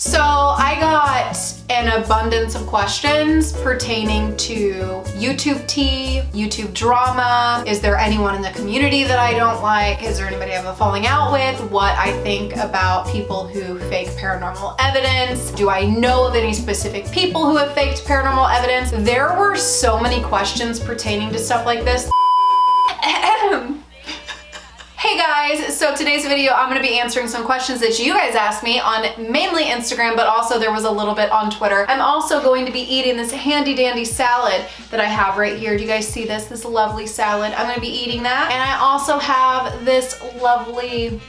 So I got an abundance of questions pertaining to YouTube tea, YouTube drama. Is there anyone in the community that I don't like? Is there anybody I have a falling out with? What I think about people who fake paranormal evidence? Do I know of any specific people who have faked paranormal evidence? There were so many questions pertaining to stuff like this. Hey guys, so today's video I'm going to be answering some questions that you guys asked me on mainly Instagram, but also there was a little bit on Twitter. I'm also going to be eating this handy dandy salad that I have right here. Do you guys see this? This lovely salad. I'm going to be eating that. And I also have this lovely,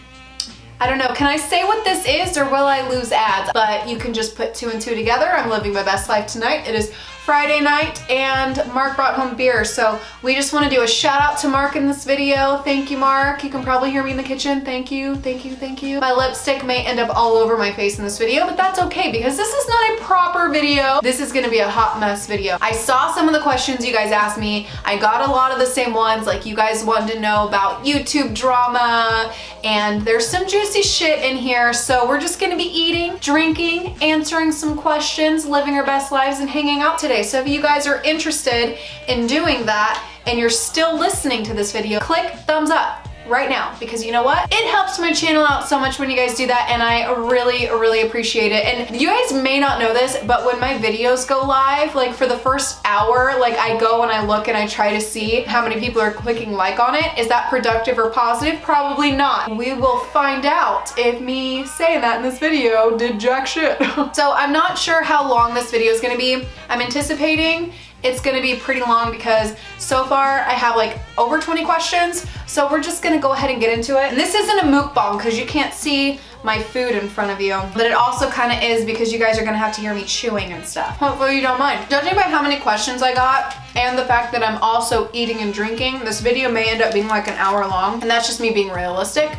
I don't know, can I say what this is or will I lose ads? But you can just put two and two together. I'm living my best life tonight. It is Friday night and Mark brought home beer. So we just want to do a shout out to Mark in this video. Thank you, Mark. You can probably hear me in the kitchen. Thank you, thank you, thank you. My lipstick may end up all over my face in this video, but that's okay because this is not a proper video. This is gonna be a hot mess video. I saw some of the questions you guys asked me. I got a lot of the same ones, like you guys wanted to know about YouTube drama, and there's some juicy shit in here. So we're just gonna be eating, drinking, answering some questions, living our best lives, and hanging out today. So if you guys are interested in doing that and you're still listening to this video, click thumbs up right now, because you know what? It helps my channel out so much when you guys do that, and I really appreciate it. And you guys may not know this, but when my videos go live, like for the first hour, like I go and I look and I try to see how many people are clicking like on it. Is that productive or positive? Probably not. We will find out if me saying that in this video did jack shit. So I'm not sure how long this video is gonna be. I'm anticipating it's gonna be pretty long because so far I have like over 20 questions. So we're just gonna go ahead and get into it. And this isn't a mukbang because you can't see my food in front of you, but it also kind of is because you guys are gonna have to hear me chewing and stuff. Hopefully you don't mind. Judging by how many questions I got and the fact that I'm also eating and drinking, this video may end up being like an hour long, and that's just me being realistic.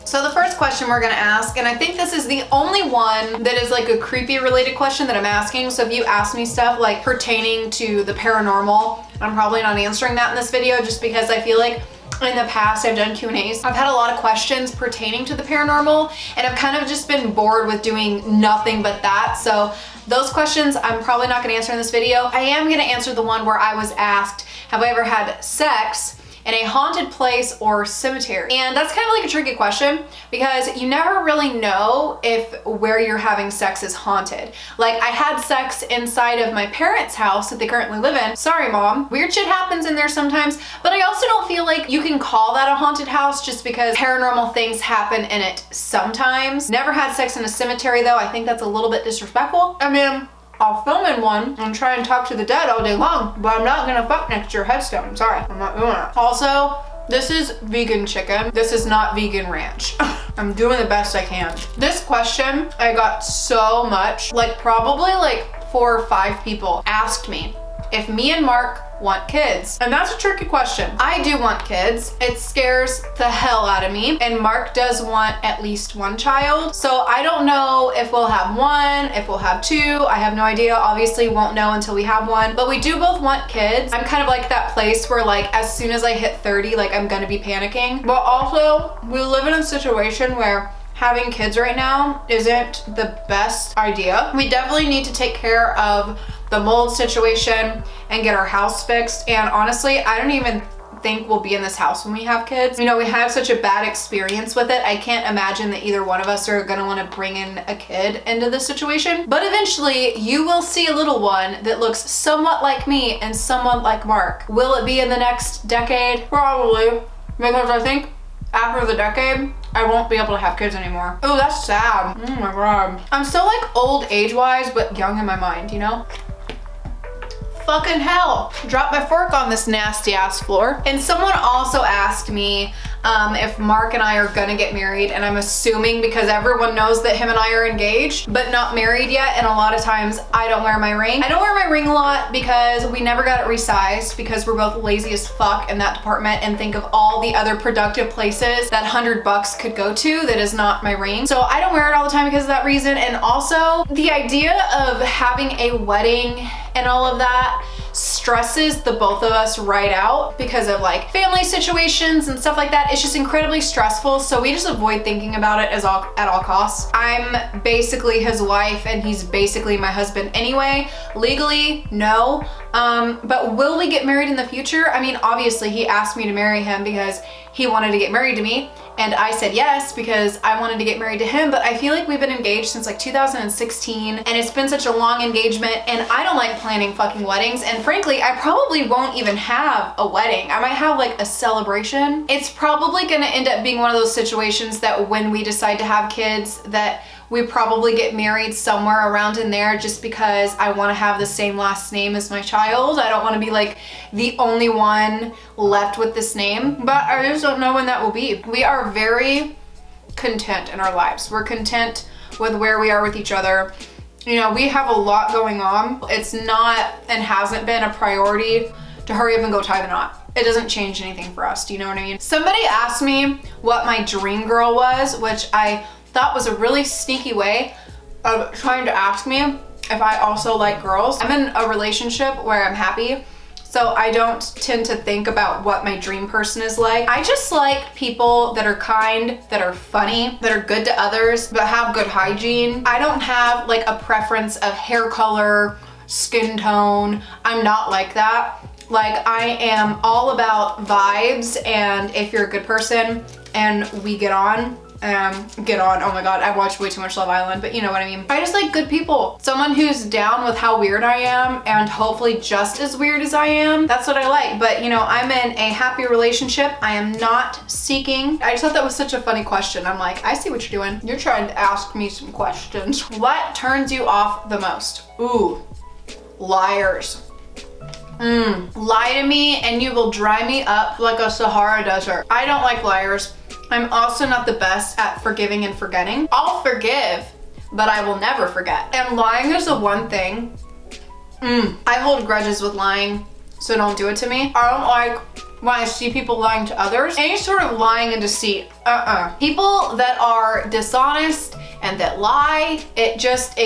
So the first question we're gonna ask, and I think this is the only one that is like a creepy related question that I'm asking. So if you ask me stuff like pertaining to the paranormal, I'm probably not answering that in this video just because I feel like in the past I've done Q&As. I've had a lot of questions pertaining to the paranormal and I've kind of just been bored with doing nothing but that. So those questions I'm probably not gonna answer in this video. I am gonna answer the one where I was asked, have I ever had sex in a haunted place or cemetery? And that's kind of like a tricky question because you never really know if where you're having sex is haunted. Like I had sex inside of my parents' house that they currently live in. Sorry, Mom. Weird shit happens in there sometimes, but I also don't feel like you can call that a haunted house just because paranormal things happen in it sometimes. Never had sex in a cemetery though. I think that's a little bit disrespectful. I mean, I'll film in one and try and talk to the dead all day long, but I'm not gonna fuck next to your headstone. Sorry, I'm not doing it. Also, this is vegan chicken. This is not vegan ranch. I'm doing the best I can. This question, I got so much, like probably like 4 or 5 people asked me if me and Mark want kids. And that's a tricky question. I do want kids. It scares the hell out of me. And Mark does want at least 1 child. So I don't know if we'll have 1, if we'll have 2. I have no idea. Obviously won't know until we have 1. But we do both want kids. I'm kind of like that place where like as soon as I hit 30, like I'm gonna be panicking. But also we live in a situation where having kids right now isn't the best idea. We definitely need to take care of the mold situation and get our house fixed. And honestly, I don't even think we'll be in this house when we have kids. You know, we have such a bad experience with it. I can't imagine that either one of us are gonna wanna bring in a kid into this situation. But eventually you will see a little one that looks somewhat like me and somewhat like Mark. Will it be in the next decade? Probably, because I think after the decade, I won't be able to have kids anymore. Oh, that's sad. Oh my God. I'm still like old age-wise, but young in my mind, you know? Fucking hell. Dropped my fork on this nasty ass floor. And someone also asked me if Mark and I are gonna get married, and I'm assuming because everyone knows that him and I are engaged, but not married yet, and a lot of times I don't wear my ring. I don't wear my ring a lot because we never got it resized because we're both lazy as fuck in that department and think of all the other productive places that $100 could go to that is not my ring. So I don't wear it all the time because of that reason. And also the idea of having a wedding and all of that stresses the both of us right out because of like family situations and stuff like that. It's just incredibly stressful, so we just avoid thinking about it at all costs. I'm basically his wife and he's basically my husband anyway. Legally, no. But will we get married in the future? I mean, obviously he asked me to marry him because he wanted to get married to me, and I said yes because I wanted to get married to him. But I feel like we've been engaged since like 2016, and it's been such a long engagement, and I don't like planning fucking weddings, and frankly I probably won't even have a wedding. I might have like a celebration. It's probably gonna end up being one of those situations that when we decide to have kids, that we probably get married somewhere around in there, just because I want to have the same last name as my child. I don't want to be like the only one left with this name, but I just don't know when that will be. We are very content in our lives. We're content with where we are with each other. You know, we have a lot going on. It's not and hasn't been a priority to hurry up and go tie the knot. It doesn't change anything for us. Do you know what I mean? Somebody asked me what my dream girl was, which I thought was a really sneaky way of trying to ask me if I also like girls. I'm in a relationship where I'm happy, so I don't tend to think about what my dream person is like. I just like people that are kind, that are funny, that are good to others, but have good hygiene. I don't have like a preference of hair color, skin tone. I'm not like that. Like, I am all about vibes, and if you're a good person and we get on, oh my god, I've watched way too much Love Island, but you know what I mean. I just like good people. Someone who's down with how weird I am, and hopefully just as weird as I am. That's what I like. But you know, I'm in a happy relationship. I am not seeking. I just thought that was such a funny question. I'm like, I see what you're doing. You're trying to ask me some questions. What turns you off the most? Ooh, liars. Lie to me and you will dry me up like a Sahara desert. I don't like liars. I'm also not the best at forgiving and forgetting. I'll forgive, but I will never forget. And lying is the one thing. I hold grudges with lying, so don't do it to me. I don't like when I see people lying to others. Any sort of lying and deceit, People that are dishonest and that lie, it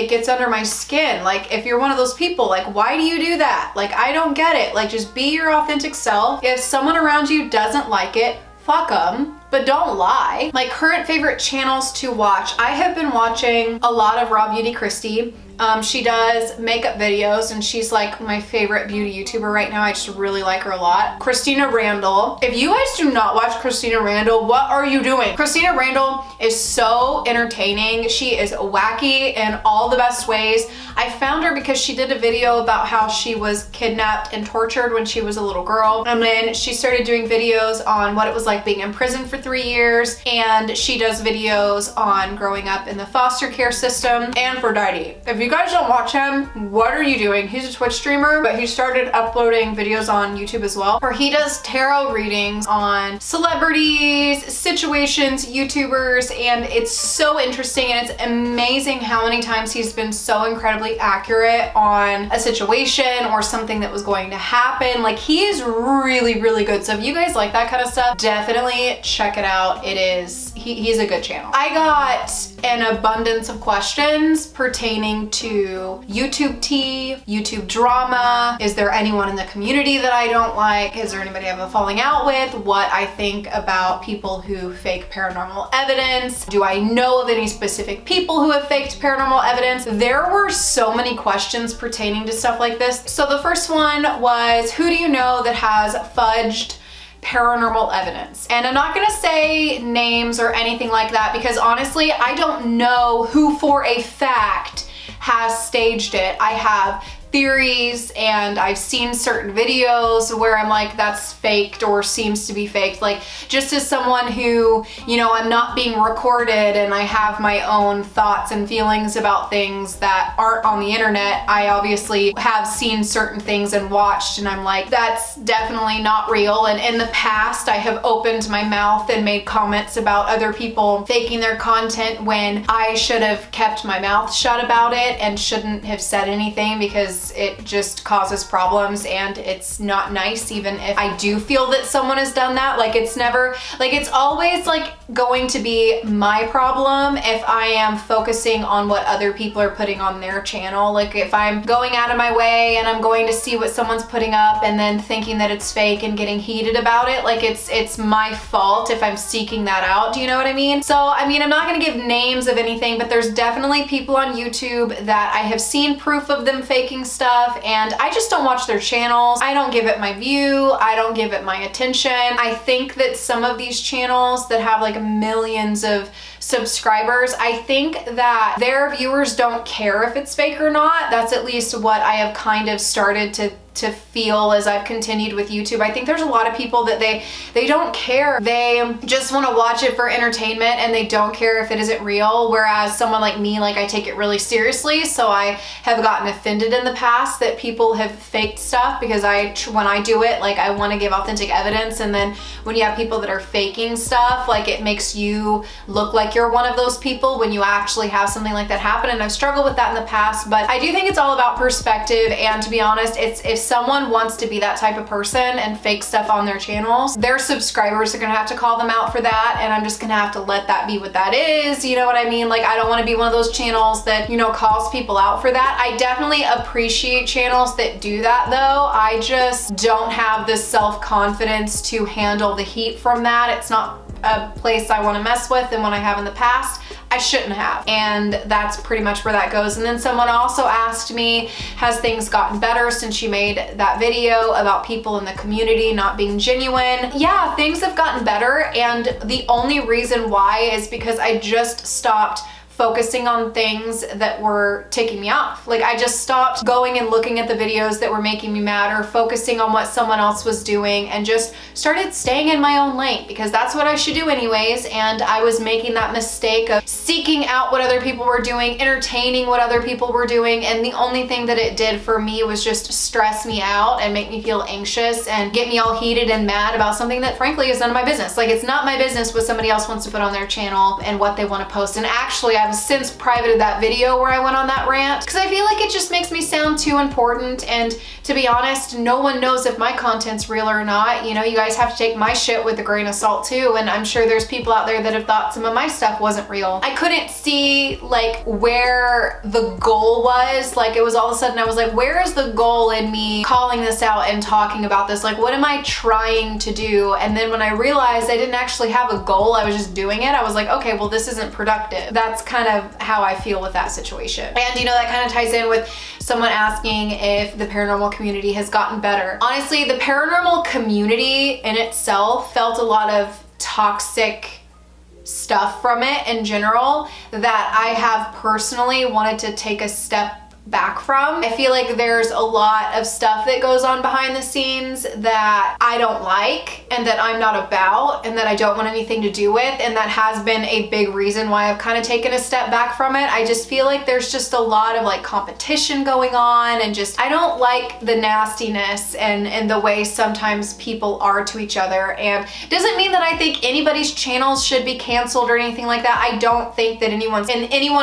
gets under my skin. Like, if you're one of those people, like, why do you do that? Like, I don't get it. Like, just be your authentic self. If someone around you doesn't like it, fuck them, but don't lie. My current favorite channels to watch, I have been watching a lot of Raw Beauty Christy. She does makeup videos, and she's like my favorite beauty YouTuber right now. I just really like her a lot. Christina Randall. If you guys do not watch Christina Randall, what are you doing? Christina Randall is so entertaining. She is wacky in all the best ways. I found her because she did a video about how she was kidnapped and tortured when she was a little girl. And then she started doing videos on what it was like being in prison for 3 years. And she does videos on growing up in the foster care system and Aphrodite. If you guys don't watch him, what are you doing? He's a Twitch streamer, but he started uploading videos on YouTube as well, where he does tarot readings on celebrities, situations, YouTubers, and it's so interesting, and it's amazing how many times he's been so incredibly accurate on a situation or something that was going to happen. Like, he is really, really good. So if you guys like that kind of stuff, definitely check it out. He's a good channel. I got an abundance of questions pertaining to YouTube tea, YouTube drama. Is there anyone in the community that I don't like? Is there anybody I have a falling out with? What I think about people who fake paranormal evidence? Do I know of any specific people who have faked paranormal evidence? There were so many questions pertaining to stuff like this. So the first one was, who do you know that has fudged paranormal evidence? And I'm not gonna say names or anything like that, because honestly, I don't know who for a fact has staged it. I have theories, and I've seen certain videos where I'm like, that's faked or seems to be faked. Like, just as someone who, you know, I'm not being recorded and I have my own thoughts and feelings about things that aren't on the internet, I obviously have seen certain things and watched, and I'm like, that's definitely not real. And in the past, I have opened my mouth and made comments about other people faking their content when I should have kept my mouth shut about it and shouldn't have said anything, because because it just causes problems and it's not nice, even if I do feel that someone has done that. Like, it's never, like, it's always like going to be my problem if I am focusing on what other people are putting on their channel. Like, if I'm going out of my way and I'm going to see what someone's putting up and then thinking that it's fake and getting heated about it, like, it's my fault if I'm seeking that out. Do you know what I mean? So, I mean, I'm not gonna give names of anything, but there's definitely people on YouTube that I have seen proof of them faking stuff, and I just don't watch their channels. I don't give it my view. I don't give it my attention. I think that some of these channels that have like millions of subscribers, I think that their viewers don't care if it's fake or not. That's at least what I have kind of started to feel as I've continued with YouTube. I think there's a lot of people that they don't care. They just want to watch it for entertainment and they don't care if it isn't real. Whereas someone like me, like, I take it really seriously. So I have gotten offended in the past that people have faked stuff, because when I do it, like, I want to give authentic evidence. And then when you have people that are faking stuff, like, it makes you look like you're one of those people when you actually have something like that happen. And I've struggled with that in the past, but I do think it's all about perspective. And to be honest, if someone wants to be that type of person and fake stuff on their channels, their subscribers are gonna have to call them out for that, and I'm just gonna have to let that be what that is. You know what I mean? Like, I don't want to be one of those channels that, you know, calls people out for that. I definitely appreciate channels that do that, though. I just don't have the self-confidence to handle the heat from that. It's not a place I want to mess with, and when I have in the past, I shouldn't have. And that's pretty much where that goes. And then someone also asked me, has things gotten better since you made that video about people in the community not being genuine? Yeah, things have gotten better, and the only reason why is because I just stopped focusing on things that were ticking me off. Like, I just stopped going and looking at the videos that were making me mad or focusing on what someone else was doing, and just started staying in my own lane, because that's what I should do anyways. And I was making that mistake of seeking out what other people were doing, entertaining what other people were doing, and the only thing that it did for me was just stress me out and make me feel anxious and get me all heated and mad about something that frankly is none of my business. Like, it's not my business what somebody else wants to put on their channel and what they want to post. And actually, I've since privated that video where I went on that rant, because I feel like it just makes me sound too important. And to be honest, no one knows if my content's real or not. You know, you guys have to take my shit with a grain of salt too. And I'm sure there's people out there that have thought some of my stuff wasn't real. I couldn't see like where the goal was. Like, it was all of a sudden I was like, where is the goal in me calling this out and talking about this? Like, what am I trying to do? And then when I realized I didn't actually have a goal, I was just doing it, I was like, okay, well, this isn't productive. That's kind of how I feel with that situation. And you know, that kind of ties in with someone asking if the paranormal community has gotten better. Honestly, the paranormal community in itself felt a lot of toxic stuff from it in general that I have personally wanted to take a step back from. I feel like there's a lot of stuff that goes on behind the scenes that I don't like and that I'm not about and that I don't want anything to do with, and that has been a big reason why I've kind of taken a step back from it. I just feel like there's just a lot of like competition going on, and just I don't like the nastiness and the way sometimes people are to each other. And it doesn't mean that I think anybody's channels should be canceled or anything like that. I don't think that anyone in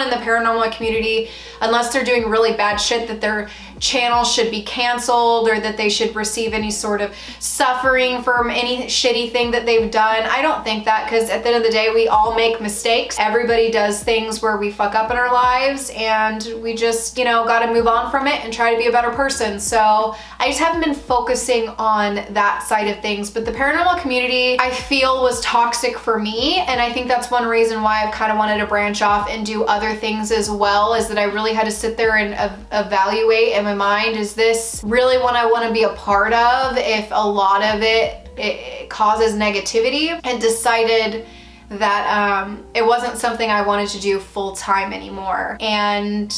the paranormal community, unless they're doing really bad shit, that their channel should be canceled or that they should receive any sort of suffering from any shitty thing that they've done. I don't think that, because at the end of the day, we all make mistakes. Everybody does things where we fuck up in our lives, and we just, you know, gotta move on from it and try to be a better person. So I just haven't been focusing on that side of things. But the paranormal community, I feel, was toxic for me, and I think that's one reason why I've kind of wanted to branch off and do other things as well, is that I really had to sit there and evaluate in my mind, is this really what I want to be a part of if a lot of it causes negativity, and decided that it wasn't something I wanted to do full time anymore. And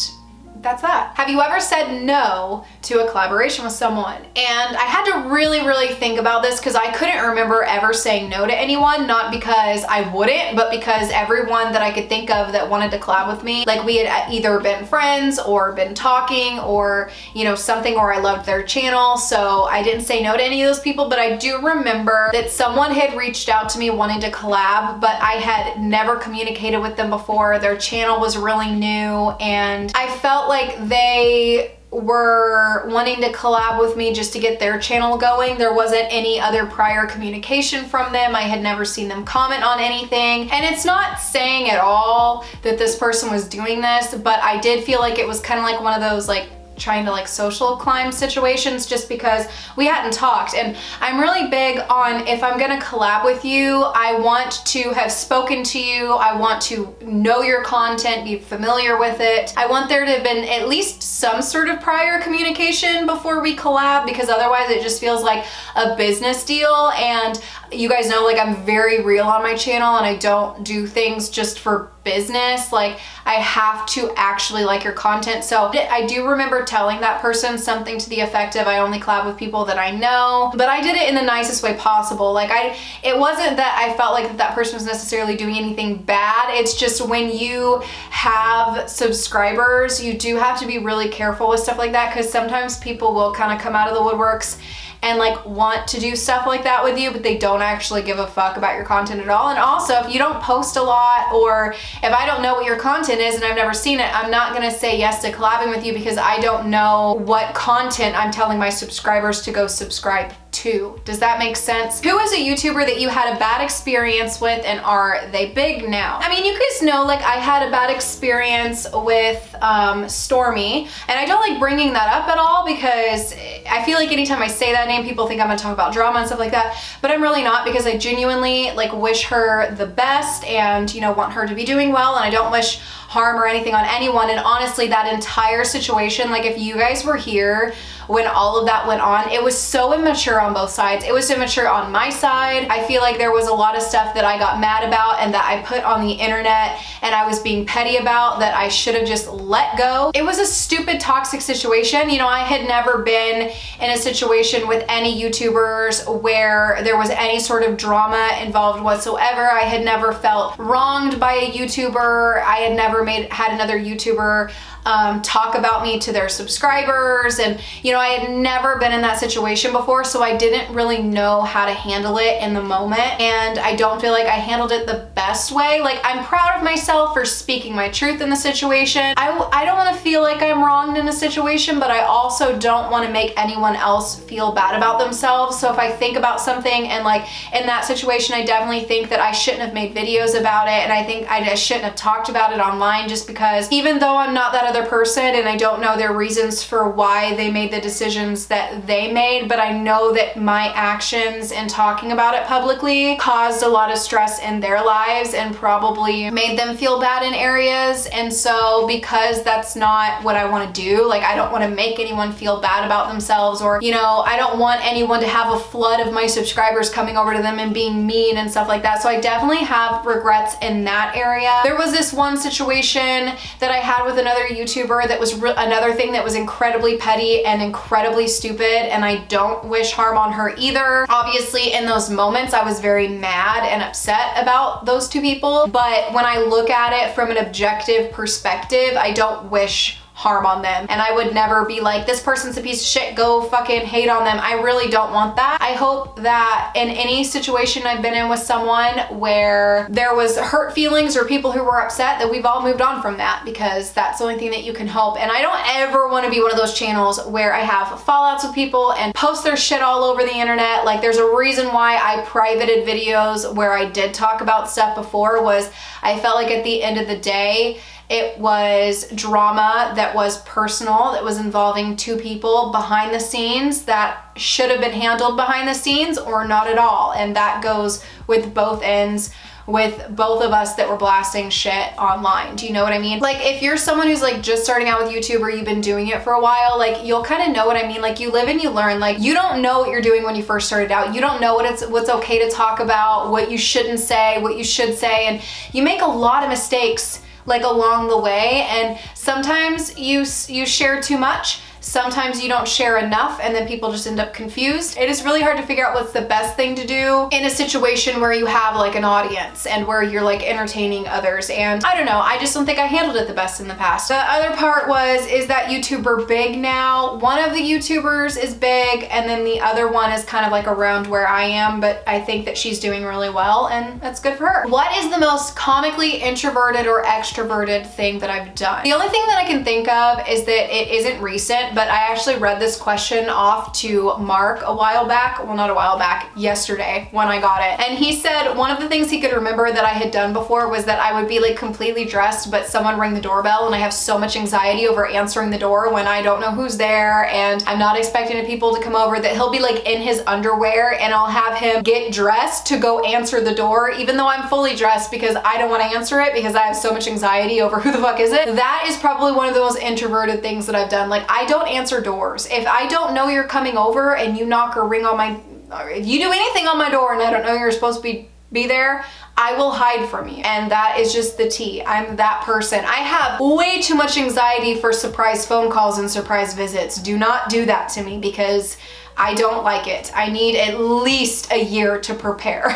that's that. Have you ever said no to a collaboration with someone? And I had to really, really think about this, because I couldn't remember ever saying no to anyone, not because I wouldn't, but because everyone that I could think of that wanted to collab with me, like, we had either been friends or been talking, or, you know, something, or I loved their channel. So I didn't say no to any of those people. But I do remember that someone had reached out to me wanting to collab, but I had never communicated with them before. Their channel was really new, and I felt like they were wanting to collab with me just to get their channel going. There wasn't any other prior communication from them. I had never seen them comment on anything. And it's not saying at all that this person was doing this, but I did feel like it was kind of like one of those like trying to like social climb situations, just because we hadn't talked. And I'm really big on, if I'm gonna collab with you, I want to have spoken to you. I want to know your content, be familiar with it. I want there to have been at least some sort of prior communication before we collab, because otherwise it just feels like a business deal. And you guys know, like, I'm very real on my channel and I don't do things just for business. Like, I have to actually like your content. So I do remember telling that person something to the effect of, I only collab with people that I know, but I did it in the nicest way possible. Like, it wasn't that I felt like that person was necessarily doing anything bad. It's just when you have subscribers, you do have to be really careful with stuff like that, because sometimes people will kind of come out of the woodworks and like want to do stuff like that with you, but they don't actually give a fuck about your content at all. And also, if you don't post a lot, or if I don't know what your content is and I've never seen it, I'm not gonna say yes to collabing with you, because I don't know what content I'm telling my subscribers to go subscribe to. Does that make sense? Who is a YouTuber that you had a bad experience with, and are they big now? I mean, you guys know, like, I had a bad experience with Stormy, and I don't like bringing that up at all, because I feel like anytime I say that name, people think I'm gonna talk about drama and stuff like that, but I'm really not, because I genuinely like wish her the best and, you know, want her to be doing well, and I don't wish harm or anything on anyone. And honestly, that entire situation, like, if you guys were here when all of that went on, it was so immature on both sides. It was immature on my side. I feel like there was a lot of stuff that I got mad about and that I put on the internet and I was being petty about, that I should have just let go. It was a stupid, toxic situation. You know, I had never been in a situation with any YouTubers where there was any sort of drama involved whatsoever. I had never felt wronged by a YouTuber. I had never had another YouTuber talk about me to their subscribers, and you know, I had never been in that situation before, so I didn't really know how to handle it in the moment, and I don't feel like I handled it the best way. Like, I'm proud of myself for speaking my truth in the situation. I don't want to feel like I'm wronged in a situation, but I also don't want to make anyone else feel bad about themselves. So if I think about something, and like in that situation, I definitely think that I shouldn't have made videos about it, and I think I shouldn't have talked about it online, just because even though I'm not that other person and I don't know their reasons for why they made the decisions that they made, but I know that my actions in talking about it publicly caused a lot of stress in their lives and probably made them feel bad in areas. And so because that's not what I want to do, like, I don't want to make anyone feel bad about themselves, or, you know, I don't want anyone to have a flood of my subscribers coming over to them and being mean and stuff like that. So I definitely have regrets in that area. There was this one situation that I had with another YouTuber that was another thing that was incredibly petty and incredibly stupid, and I don't wish harm on her either. Obviously, in those moments, I was very mad and upset about those two people, but when I look at it from an objective perspective, I don't wish harm on them, and I would never be like, this person's a piece of shit, go fucking hate on them. I really don't want that. I hope that in any situation I've been in with someone where there was hurt feelings or people who were upset, that we've all moved on from that, because that's the only thing that you can hope. And I don't ever want to be one of those channels where I have fallouts with people and post their shit all over the internet. Like, there's a reason why I privated videos where I did talk about stuff before, was I felt like at the end of the day, it was drama that was personal, that was involving two people behind the scenes that should have been handled behind the scenes or not at all. And that goes with both ends, with both of us that were blasting shit online. Do you know what I mean? Like, if you're someone who's like just starting out with YouTube, or you've been doing it for a while, like, you'll kind of know what I mean. Like, you live and you learn. Like, you don't know what you're doing when you first started out. You don't know what's okay to talk about, what you shouldn't say, what you should say, and you make a lot of mistakes like along the way, and sometimes you share too much, sometimes you don't share enough, and then people just end up confused. It is really hard to figure out what's the best thing to do in a situation where you have like an audience and where you're like entertaining others. And I don't know, I just don't think I handled it the best in the past. The other part is that YouTuber big now? One of the YouTubers is big, and then the other one is kind of like around where I am, but I think that she's doing really well, and that's good for her. What is the most comically introverted or extroverted thing that I've done? The only thing that I can think of is that it isn't recent, but I actually read this question off to Mark a while back. Well, not a while back, yesterday when I got it. And he said one of the things he could remember that I had done before was that I would be like completely dressed, but someone ring the doorbell, and I have so much anxiety over answering the door when I don't know who's there and I'm not expecting people to come over, that he'll be like in his underwear and I'll have him get dressed to go answer the door, even though I'm fully dressed, because I don't want to answer it because I have so much anxiety over who the fuck is it. That is probably one of the most introverted things that I've done. Like, I don't answer doors. If I don't know you're coming over and you knock or ring on my, if you do anything on my door and I don't know you're supposed to be there, I will hide from you. And that is just the tea. I'm that person. I have way too much anxiety for surprise phone calls and surprise visits. Do not do that to me because I don't like it. I need at least a year to prepare.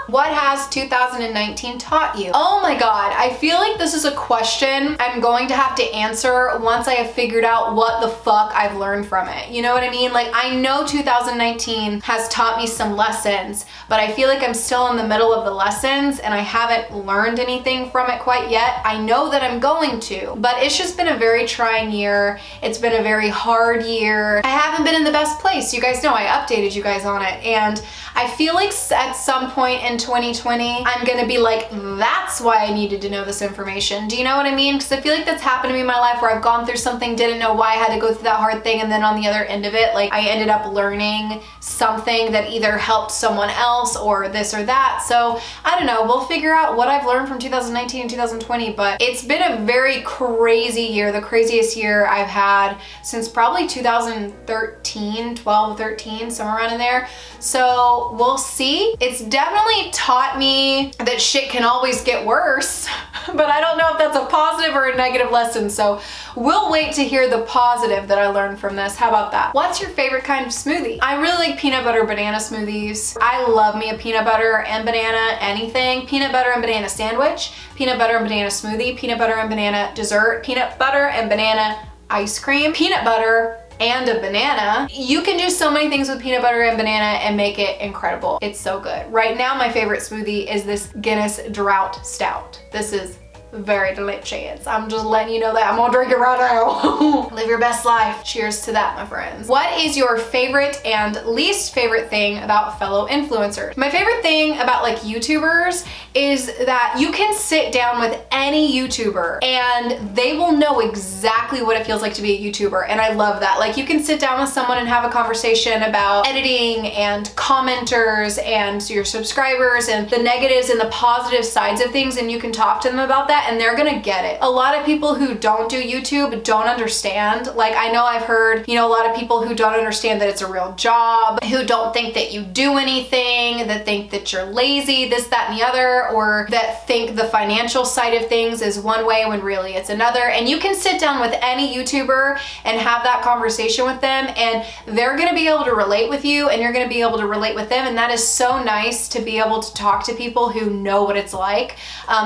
What has 2019 taught you? Oh my God, I feel like this is a question I'm going to have to answer once I have figured out what the fuck I've learned from it. You know what I mean? Like, I know 2019 has taught me some lessons, but I feel like I'm still in the middle of the lessons and I haven't learned anything from it quite yet. I know that I'm going to, but it's just been a very trying year. It's been a very hard year. I haven't been in the best place. You guys know I updated you guys on it, and I feel like at some point in 2020, I'm gonna be like, that's why I needed to know this information. Do you know what I mean? Because I feel like that's happened to me in my life where I've gone through something, didn't know why I had to go through that hard thing, and then on the other end of it, like, I ended up learning something that either helped someone else or this or that. So I don't know, we'll figure out what I've learned from 2019 and 2020, but it's been a very crazy year, the craziest year I've had since probably 2013, 12, 13, somewhere around in there. So we'll see. It's definitely taught me that shit can always get worse, but I don't know if that's a positive or a negative lesson. So we'll wait to hear the positive that I learned from this. How about that? What's your favorite kind of smoothie? I really like peanut butter banana smoothies. I love me a peanut butter and banana anything. Peanut butter and banana sandwich, peanut butter and banana smoothie, peanut butter and banana dessert, peanut butter and banana ice cream, peanut butter and a banana. You can do so many things with peanut butter and banana and make it incredible. It's so good. Right now, my favorite smoothie is this Guinness Drought Stout. This is very delicious. I'm just letting you know that. I'm gonna drink it right now. Live your best life. Cheers to that, my friends. What is your favorite and least favorite thing about fellow influencers? My favorite thing about like YouTubers is that you can sit down with any YouTuber and they will know exactly what it feels like to be a YouTuber, and I love that. Like, you can sit down with someone and have a conversation about editing and commenters and your subscribers and the negatives and the positive sides of things, and you can talk to them about that and they're gonna get it. A lot of people who don't do YouTube don't understand. Like, I know I've heard, you know, a lot of people who don't understand that it's a real job, who don't think that you do anything, that think that you're lazy, this, that, and the other, or that think the financial side of things is one way when really it's another. And you can sit down with any YouTuber and have that conversation with them, and they're gonna be able to relate with you and you're gonna be able to relate with them. And that is so nice to be able to talk to people who know what it's like,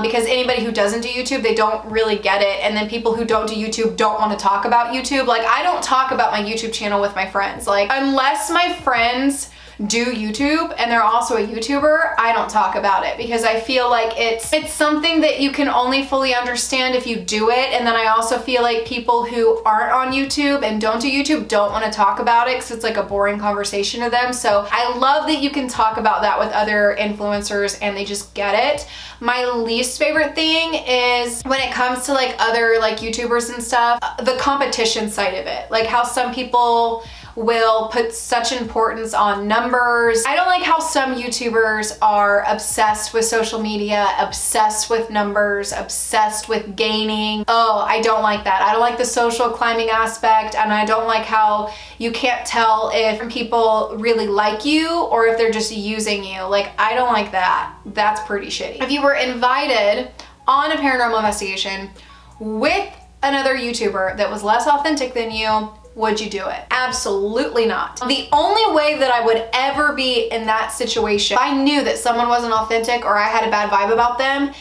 because anybody who doesn't do YouTube, they don't really get it. And then people who don't do YouTube don't want to talk about YouTube. Like, I don't talk about my YouTube channel with my friends. Like, unless my friends do YouTube and they're also a YouTuber, I don't talk about it, because I feel like it's something that you can only fully understand if you do it. And then I also feel like people who aren't on YouTube and don't do YouTube don't want to talk about it because it's like a boring conversation to them. So I love that you can talk about that with other influencers and they just get it. My least favorite thing is when it comes to like other like YouTubers and stuff, the competition side of it. Like how some people will put such importance on numbers. I don't like how some YouTubers are obsessed with social media, obsessed with numbers, obsessed with gaining. Oh, I don't like that. I don't like the social climbing aspect, and I don't like how you can't tell if people really like you or if they're just using you. Like, I don't like that. That's pretty shitty. If you were invited on a paranormal investigation with another YouTuber that was less authentic than you, would you do it? Absolutely not. The only way that I would ever be in that situation, if I knew that someone wasn't authentic or I had a bad vibe about them,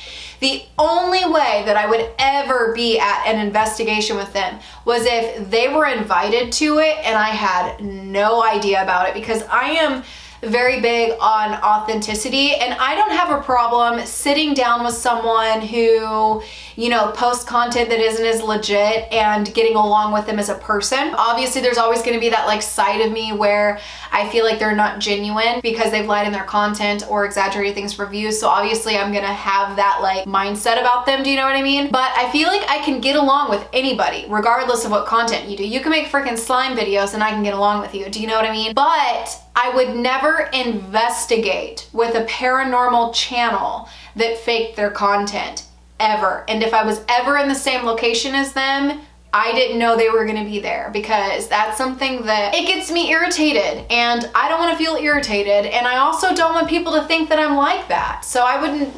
the only way that I would ever be at an investigation with them was if they were invited to it and I had no idea about it, because I am very big on authenticity, and I don't have a problem sitting down with someone who you know, post content that isn't as legit and getting along with them as a person. Obviously, there's always going to be that like side of me where I feel like they're not genuine because they've lied in their content or exaggerated things for views. So obviously I'm going to have that like mindset about them. Do you know what I mean? But I feel like I can get along with anybody regardless of what content you do. You can make freaking slime videos and I can get along with you. Do you know what I mean? But I would never investigate with a paranormal channel that faked their content, ever. And if I was ever in the same location as them, I didn't know they were gonna be there, because that's something that it gets me irritated, and I don't wanna feel irritated, and I also don't want people to think that I'm like that. So I wouldn't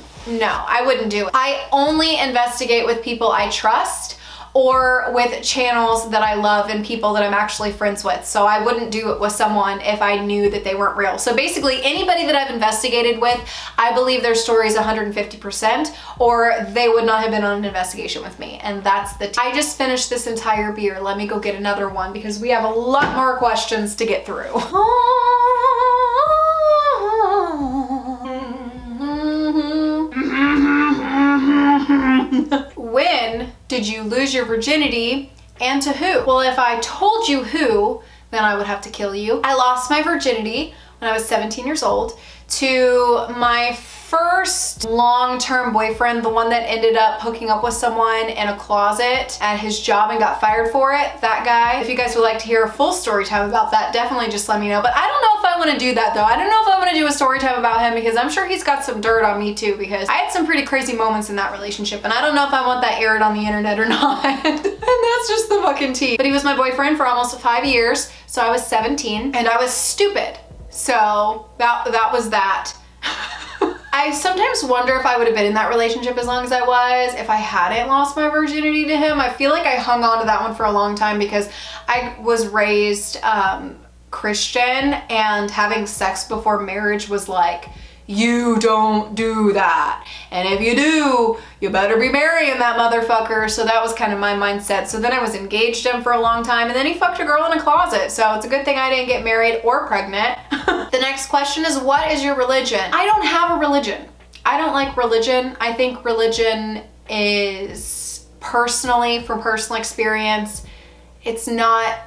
do it. I only investigate with people I trust or with channels that I love and people that I'm actually friends with. So I wouldn't do it with someone if I knew that they weren't real. So basically anybody that I've investigated with, I believe their story is 150%, or they would not have been on an investigation with me. And that's I just finished this entire beer. Let me go get another one because we have a lot more questions to get through. When did you lose your virginity, and to who? Well, if I told you who, then I would have to kill you. I lost my virginity when I was 17 years old to my first long-term boyfriend, the one that ended up hooking up with someone in a closet at his job and got fired for it, that guy. If you guys would like to hear a full story time about that, definitely just let me know. But I don't know if I want to do that though. I don't know if I want to do a story time about him, because I'm sure he's got some dirt on me too, because I had some pretty crazy moments in that relationship, and I don't know if I want that aired on the internet or not. And that's just the fucking tea. But he was my boyfriend for almost 5 years, so I was 17 and I was stupid. So that was that. I sometimes wonder if I would have been in that relationship as long as I was if I hadn't lost my virginity to him. I feel like I hung on to that one for a long time because I was raised Christian, and having sex before marriage was like, you don't do that. And if you do, you better be marrying that motherfucker. So that was kind of my mindset. So then I was engaged to him for a long time, and then he fucked a girl in a closet. So it's a good thing I didn't get married or pregnant. The next question is, what is your religion? I don't have a religion. I don't like religion. I think religion is, personally, from personal experience, it's not,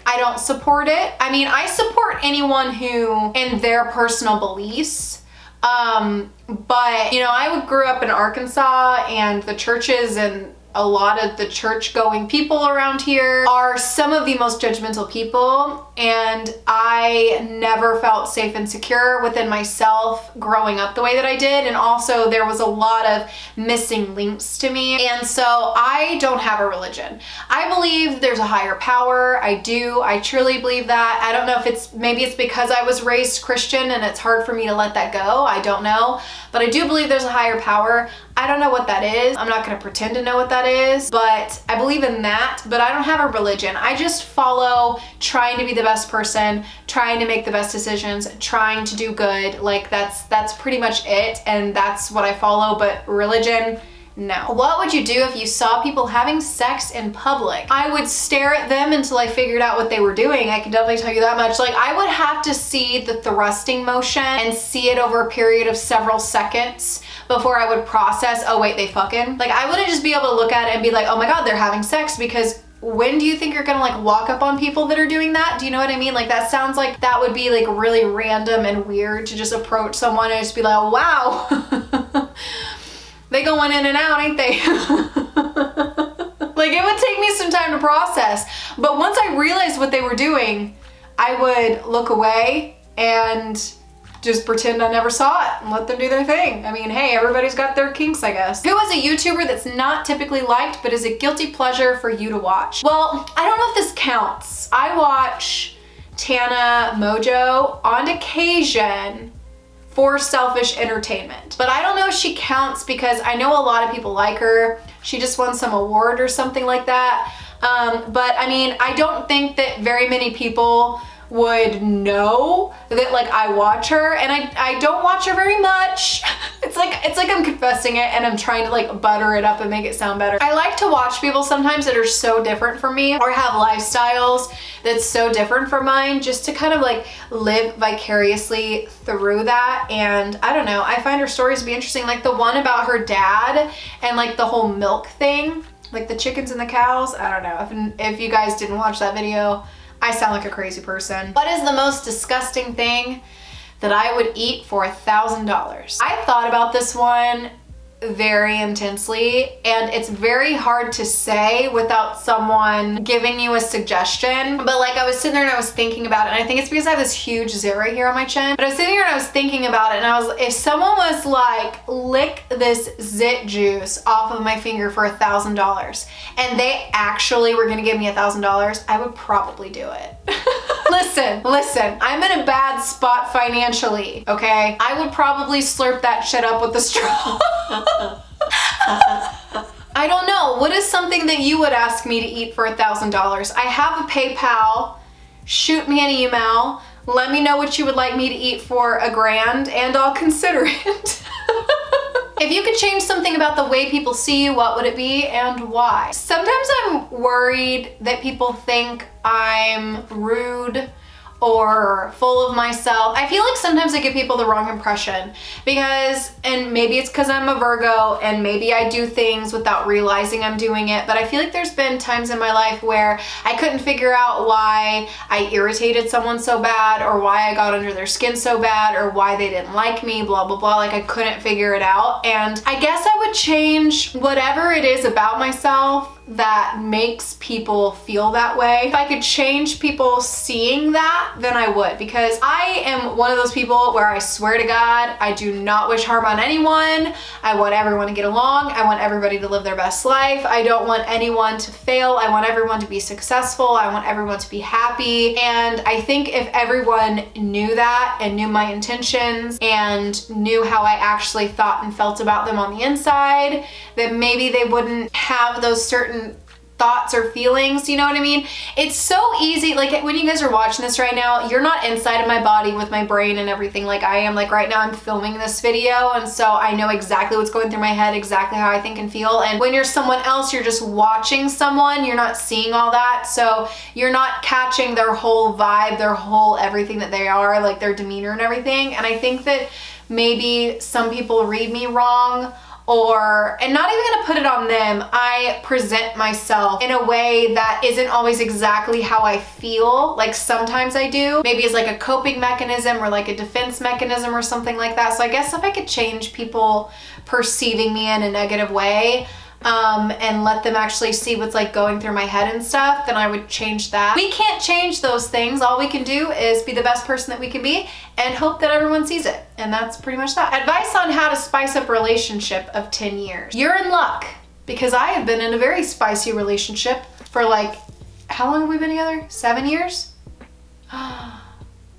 I don't support it. I mean, I support anyone who, in their personal beliefs, but you know, I grew up in Arkansas, and the churches and a lot of the church-going people around here are some of the most judgmental people, and I never felt safe and secure within myself growing up the way that I did. And also there was a lot of missing links to me, and so I don't have a religion. I believe there's a higher power. I do. I truly believe that. I don't know if maybe it's because I was raised Christian and it's hard for me to let that go. I don't know, but I do believe there's a higher power. I don't know what that is. I'm not gonna pretend to know what that is, but I believe in that, but I don't have a religion. I just follow trying to be the best person, trying to make the best decisions, trying to do good. Like that's pretty much it, and that's what I follow. But religion, no. What would you do if you saw people having sex in public? I would stare at them until I figured out what they were doing. I can definitely tell you that much. Like, I would have to see the thrusting motion and see it over a period of several seconds before I would process, oh wait, they fucking. Like, I wouldn't just be able to look at it and be like, oh my God, they're having sex, because when do you think you're gonna like walk up on people that are doing that? Do you know what I mean? Like, that sounds like that would be like really random and weird to just approach someone and just be like, wow. They going in and out, ain't they? Like, it would take me some time to process. But once I realized what they were doing, I would look away and just pretend I never saw it and let them do their thing. I mean, hey, everybody's got their kinks, I guess. Who is a YouTuber that's not typically liked but is a guilty pleasure for you to watch? Well, I don't know if this counts. I watch Tana Mojo on occasion for selfish entertainment. But I don't know if she counts because I know a lot of people like her. She just won some award or something like that. But I mean, I don't think that very many people would know that like I watch her, and I don't watch her very much. It's It's like I'm confessing it and I'm trying to like butter it up and make it sound better. I like to watch people sometimes that are so different from me or have lifestyles that's so different from mine, just to kind of like live vicariously through that. And I don't know, I find her stories to be interesting, like the one about her dad and like the whole milk thing, like the chickens and the cows. I don't know, if you guys didn't watch that video, I sound like a crazy person. What is the most disgusting thing that I would eat for $1,000? I thought about this one very intensely, and it's very hard to say without someone giving you a suggestion. But like, I was sitting there and I was thinking about it, and I think it's because I have this huge zit right here on my chin. But I was sitting here and I was thinking about it, and I was, if someone was like, lick this zit juice off of my finger for $1,000, and they actually were gonna give me $1,000, I would probably do it. Listen, I'm in a bad spot financially, okay? I would probably slurp that shit up with the straw. I don't know. What is something that you would ask me to eat for $1,000? I have a PayPal. Shoot me an email. Let me know what you would like me to eat for $1,000 and I'll consider it. If you could change something about the way people see you, what would it be and why? Sometimes I'm worried that people think I'm rude or full of myself. I feel like sometimes I give people the wrong impression because, and maybe it's because I'm a Virgo and maybe I do things without realizing I'm doing it, but I feel like there's been times in my life where I couldn't figure out why I irritated someone so bad or why I got under their skin so bad or why they didn't like me, blah, blah, blah. Like I couldn't figure it out. And I guess I would change whatever it is about myself that makes people feel that way. If I could change people seeing that, then I would, because I am one of those people where I swear to God, I do not wish harm on anyone. I want everyone to get along. I want everybody to live their best life. I don't want anyone to fail. I want everyone to be successful. I want everyone to be happy. And I think if everyone knew that and knew my intentions and knew how I actually thought and felt about them on the inside, then maybe they wouldn't have those certain thoughts or feelings, you know what I mean? It's so easy, like when you guys are watching this right now, you're not inside of my body with my brain and everything like I am. Like right now I'm filming this video, and so I know exactly what's going through my head, exactly how I think and feel. And when you're someone else, you're just watching someone, you're not seeing all that, so you're not catching their whole vibe, their whole everything that they are, like their demeanor and everything. And I think that maybe some people read me wrong, and not even gonna put it on them, I present myself in a way that isn't always exactly how I feel. Like sometimes I do, maybe it's like a coping mechanism or like a defense mechanism or something like that. So I guess if I could change people perceiving me in a negative way, and let them actually see what's like going through my head and stuff, then I would change that. We can't change those things. All we can do is be the best person that we can be and hope that everyone sees it. And that's pretty much that. Advice on how to spice up a relationship of 10 years. You're in luck, because I have been in a very spicy relationship for like, how long have we been together? 7 years?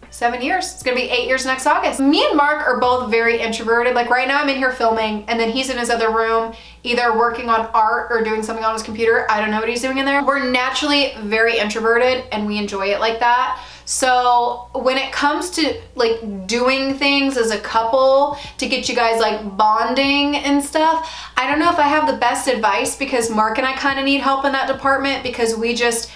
7 years. It's gonna be 8 years next August. Me and Mark are both very introverted. Like right now I'm in here filming and then he's in his other room either working on art or doing something on his computer. I don't know what he's doing in there. We're naturally very introverted and we enjoy it like that. So when it comes to like doing things as a couple to get you guys like bonding and stuff, I don't know if I have the best advice, because Mark and I kind of need help in that department, because we just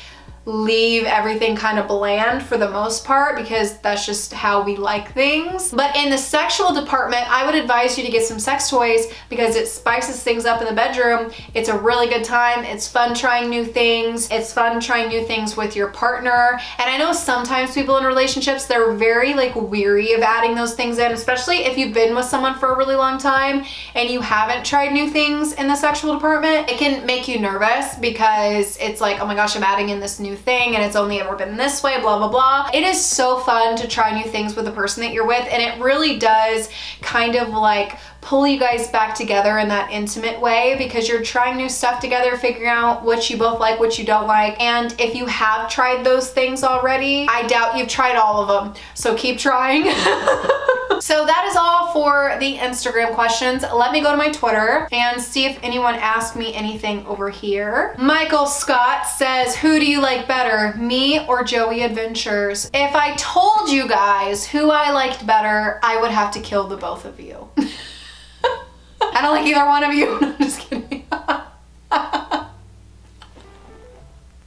leave everything kind of bland for the most part, because that's just how we like things. But in the sexual department, I would advise you to get some sex toys, because it spices things up in the bedroom. It's a really good time. It's fun trying new things. It's fun trying new things with your partner. And I know sometimes people in relationships, they're very like weary of adding those things in, especially if you've been with someone for a really long time and you haven't tried new things in the sexual department. It can make you nervous because it's like, oh my gosh, I'm adding in this new thing and it's only ever been this way, blah, blah, blah. It is so fun to try new things with the person that you're with, and it really does kind of like pull you guys back together in that intimate way, because you're trying new stuff together, figuring out what you both like, what you don't like. And if you have tried those things already, I doubt you've tried all of them, so keep trying. So that is all for the Instagram questions. Let me go to my Twitter and see if anyone asked me anything over here. Michael Scott says, who do you like better, me or Joey Adventures? If I told you guys who I liked better, I would have to kill the both of you. I don't like either one of you. No, I'm just kidding.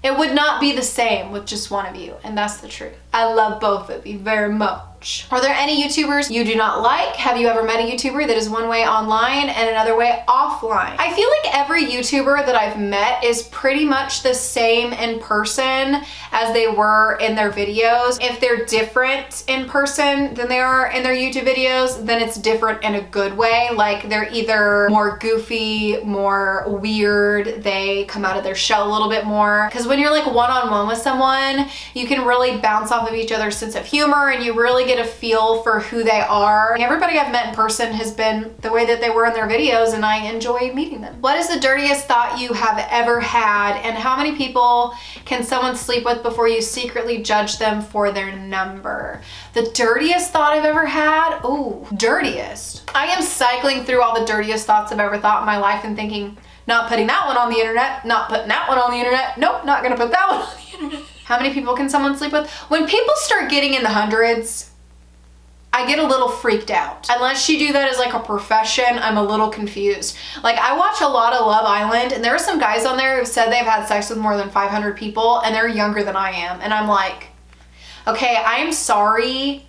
It would not be the same with just one of you, and that's the truth. I love both of you very much. Are there any YouTubers you do not like? Have you ever met a YouTuber that is one way online and another way offline? I feel like every YouTuber that I've met is pretty much the same in person as they were in their videos. If they're different in person than they are in their YouTube videos, then it's different in a good way. Like they're either more goofy, more weird, they come out of their shell a little bit more. Because when you're like one-on-one with someone, you can really bounce off of each other's sense of humor and you really get a feel for who they are. Everybody I've met in person has been the way that they were in their videos, and I enjoy meeting them. What is the dirtiest thought you have ever had, and how many people can someone sleep with before you secretly judge them for their number? The dirtiest thought I've ever had? Ooh, dirtiest. I am cycling through all the dirtiest thoughts I've ever thought in my life and thinking, not putting that one on the internet, not putting that one on the internet, nope, not gonna put that one on the internet. How many people can someone sleep with? When people start getting in the hundreds, I get a little freaked out. Unless you do that as like a profession, I'm a little confused. Like I watch a lot of Love Island, and there are some guys on there who've said they've had sex with more than 500 people, and they're younger than I am. And I'm like, okay, I'm sorry.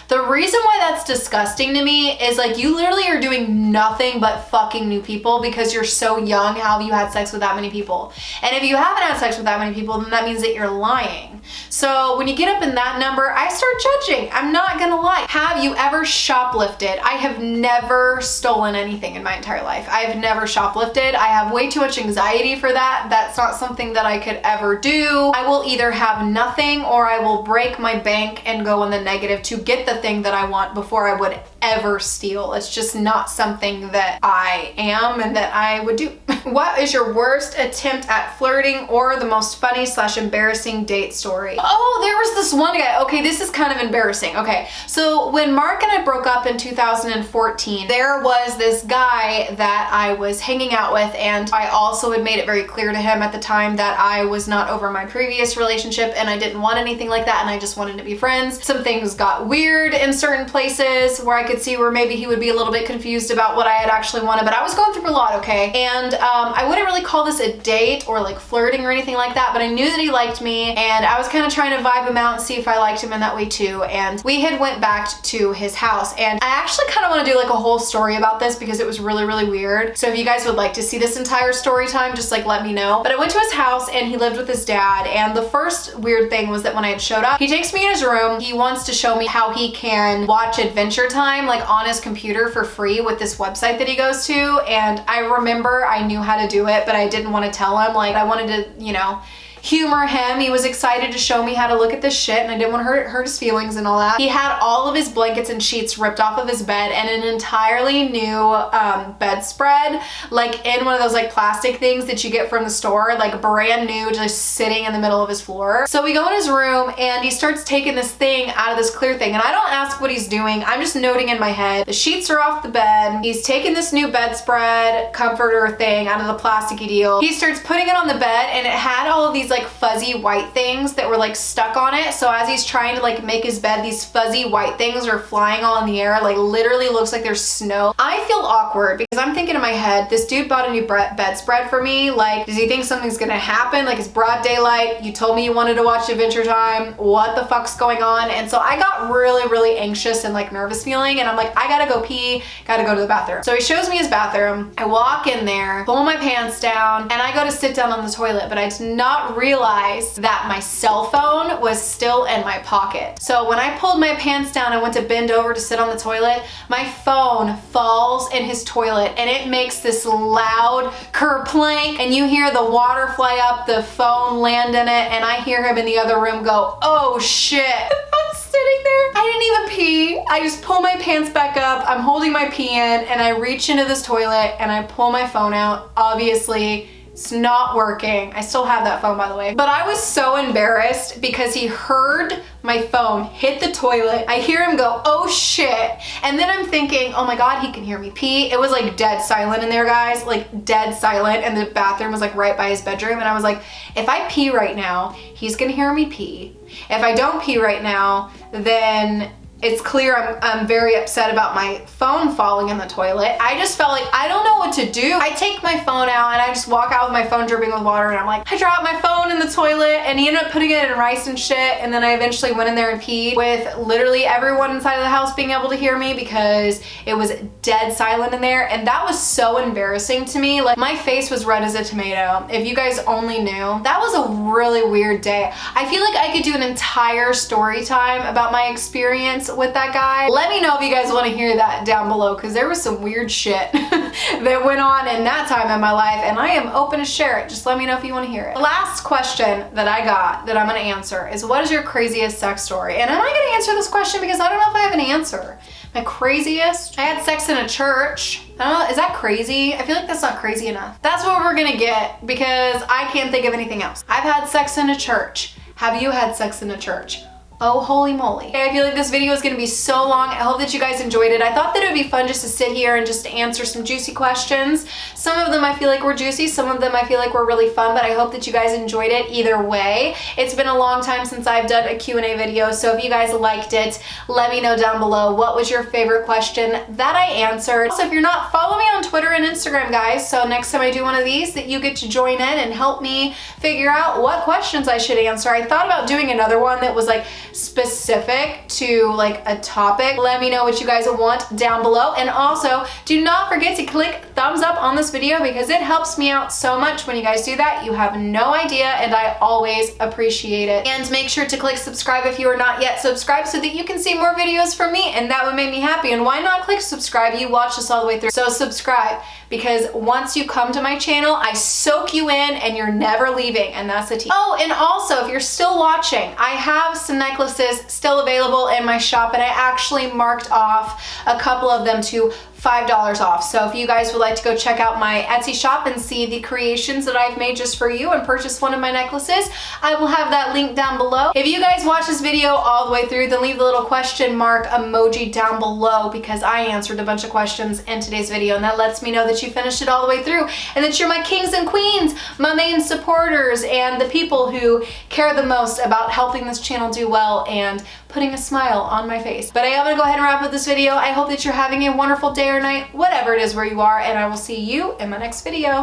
The reason why that's disgusting to me is like you literally are doing nothing but fucking new people because you're so young. How have you had sex with that many people? And if you haven't had sex with that many people, then that means that you're lying. So when you get up in that number, I start judging. I'm not gonna lie. Have you ever shoplifted? I have never stolen anything in my entire life. I have never shoplifted. I have way too much anxiety for that. That's not something that I could ever do. I will either have nothing or I will break my bank and go in the negative to get the thing that I want before I would ever steal. It's just not something that I am and that I would do. What is your worst attempt at flirting or the most funny / embarrassing date story? Oh, there was this one guy. Okay, this is kind of embarrassing. Okay, so when Mark and I broke up in 2014, there was this guy that I was hanging out with, and I also had made it very clear to him at the time that I was not over my previous relationship and I didn't want anything like that, and I just wanted to be friends. Some things got weird in certain places where I could see where maybe he would be a little bit confused about what I had actually wanted, but I was going through a lot, okay? And I wouldn't really call this a date or like flirting or anything like that, but I knew that he liked me, and I was kind of trying to vibe him out and see if I liked him in that way too. And we had went back to his house, and I actually kind of want to do like a whole story about this because it was really, really weird. So if you guys would like to see this entire story time, just like let me know. But I went to his house and he lived with his dad, and the first weird thing was that when I had showed up, he takes me in his room. He wants to show me how he can watch Adventure Time like on his computer for free with this website that he goes to. And I remember I knew how to do it, but I didn't want to tell him. Like I wanted to, you know, humor him. He was excited to show me how to look at this shit, and I didn't want to hurt his feelings and all that. He had all of his blankets and sheets ripped off of his bed and an entirely new bedspread, like in one of those like plastic things that you get from the store, like brand new, just sitting in the middle of his floor. So we go in his room and he starts taking this thing out of this clear thing, and I don't ask what he's doing. I'm just noting in my head, the sheets are off the bed. He's taking this new bedspread comforter thing out of the plasticky deal. He starts putting it on the bed, and it had all of these like fuzzy white things that were like stuck on it. So as he's trying to like make his bed, these fuzzy white things are flying all in the air, like literally looks like there's snow. I feel awkward because I'm thinking in my head, this dude bought a new bedspread for me. Like, does he think something's gonna happen? Like, it's broad daylight. You told me you wanted to watch Adventure Time. What the fuck's going on? And so I got really, really anxious and like nervous feeling, and I'm like, I gotta go pee, gotta go to the bathroom. So he shows me his bathroom. I walk in there, pull my pants down, and I go to sit down on the toilet, but I did not realize that my cell phone was still in my pocket. So when I pulled my pants down and went to bend over to sit on the toilet, my phone falls in his toilet, and it makes this loud kerplink, and you hear the water fly up, the phone land in it, and I hear him in the other room go, oh shit. I'm sitting there. I didn't even pee. I just pull my pants back up. I'm holding my pee in, and I reach into this toilet and I pull my phone out. Obviously, it's not working. I still have that phone, by the way. But I was so embarrassed because he heard my phone hit the toilet. I hear him go, oh shit. And then I'm thinking, oh my God, he can hear me pee. It was like dead silent in there, guys, like dead silent. And the bathroom was like right by his bedroom. And I was like, if I pee right now, he's gonna hear me pee. If I don't pee right now, then It's clear I'm very upset about my phone falling in the toilet. I just felt like I don't know what to do. I take my phone out and I just walk out with my phone dripping with water and I'm like, I dropped my phone in the toilet, and he ended up putting it in rice and shit, and then I eventually went in there and peed with literally everyone inside of the house being able to hear me because it was dead silent in there, and that was so embarrassing to me. Like, my face was red as a tomato. If you guys only knew. That was a really weird day. I feel like I could do an entire story time about my experience with that guy. Let me know if you guys want to hear that down below, because there was some weird shit that went on in that time in my life, and I am open to share it. Just let me know if you want to hear it. The last question that I got that I'm going to answer is, what is your craziest sex story? And I'm not going to answer this question because I don't know if I have an answer. My craziest? I had sex in a church. I don't know, is that crazy? I feel like that's not crazy enough. That's what we're gonna get because I can't think of anything else. I've had sex in a church. Have you had sex in a church? Oh, holy moly. I feel like this video is gonna be so long. I hope that you guys enjoyed it. I thought that it would be fun just to sit here and just answer some juicy questions. Some of them I feel like were juicy, some of them I feel like were really fun, but I hope that you guys enjoyed it either way. It's been a long time since I've done a Q&A video, so if you guys liked it, let me know down below what was your favorite question that I answered. Also, if you're not, follow me on Twitter and Instagram, guys, so next time I do one of these, that you get to join in and help me figure out what questions I should answer. I thought about doing another one that was like specific to like a topic. Let me know what you guys want down below, and also do not forget to click thumbs up on this video because it helps me out so much when you guys do that. You have no idea, and I always appreciate it. And make sure to click subscribe if you are not yet subscribed so that you can see more videos from me, and that would make me happy. And why not click subscribe? You watch this all the way through, so subscribe, because once you come to my channel, I soak you in and you're never leaving, and that's the tea. Oh, and also, if you're still watching, I have some necklaces still available in my shop, and I actually marked off a couple of them to $5 off. So if you guys would like to go check out my Etsy shop and see the creations that I've made just for you and purchase one of my necklaces, I will have that link down below. If you guys watch this video all the way through, then leave the little question mark emoji down below, because I answered a bunch of questions in today's video, and that lets me know that you finished it all the way through and that you're my kings and queens, my main supporters, and the people who care the most about helping this channel do well and putting a smile on my face. But I am gonna go ahead and wrap up this video. I hope that you're having a wonderful day or night, whatever it is where you are, and I will see you in my next video.